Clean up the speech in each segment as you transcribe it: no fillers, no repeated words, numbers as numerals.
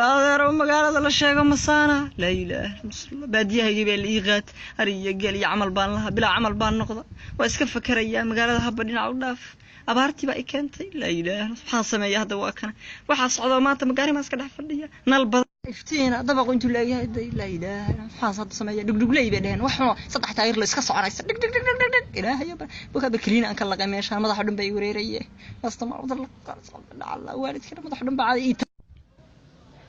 هذا مقالة الله شيء مسانا لا إله إلا الله باديها يجيب الإيغات هري قال يعمل بان لها بلا عمل بان نقضة واسكف كريا مقالة هبدين عوداف أبارتي بقى كنتي لا إله سبحان سمايا هذا واكنا وحاس عضو ما أنت مقاري ما سكده فردية نلبض افتينا دبق وانتو لا إله سبحان صد سمايا دق لي بدهن وحنا صدح تغير لسه صعنا دق دق دق دق إله يا بوكا بكرين أنك الله قميش ما ضحوا دم بيوريريه واستمر وضل الله والد كده ما ضحوا دم بعد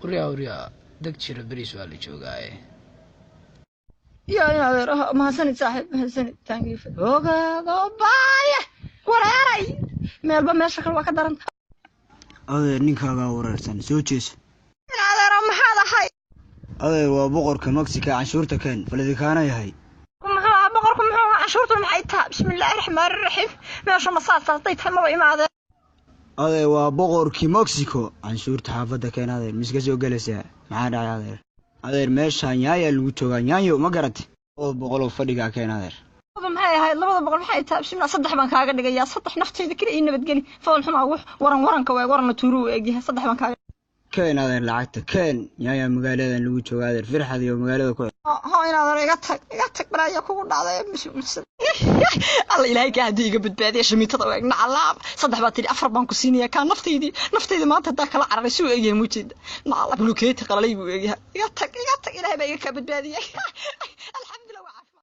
وريا دكتور بريس والي جوغاي يا ما سند صاحب سند تانقيف اوغا بايه وراري مeel ba meesha kale waa ka daran adeer ninkaaga wararsan soo jees adeer maxaad ahay adeer waa boqorka Mexico canshuurta keen faladikaana yahay boqorku muxuu canshuurtu maxay tahay bismillaahir rahmaanir rahiim meesha ma saasatay tan ma imaadeen adeer waa boqorkii Mexico canshuurta xaafadda keen adeer miska soo galaysaa maxaa dhacay adeer meesha yaaya lagu joogaa yaayo ma garatay oo boqol fadhiga keen adeer maxay ahayd labada boqol maxay tahay bismillaah saddex baan kaaga dhigayaa saddex naftayda kale in nabad geli fool xumaa wax waranka way warana tuuru eegyahay saddex baan kaaga keen adeer lacagta keen yaaya magaaladan lagu joogaa adeer firxad iyo magaalada ku in adeer iga tag baraya kugu dhacday alla ilaahay ka hadii iga badbaadiyo shamiitada waa igna calaab saddex baa tiri afar baan ku siinayaa ka naftayda maanta taa kala cararay soo eegay muujida ma la bulukeeta qalalay buu eegyahay iga tag ilaahay baa iga ka badbaadiyay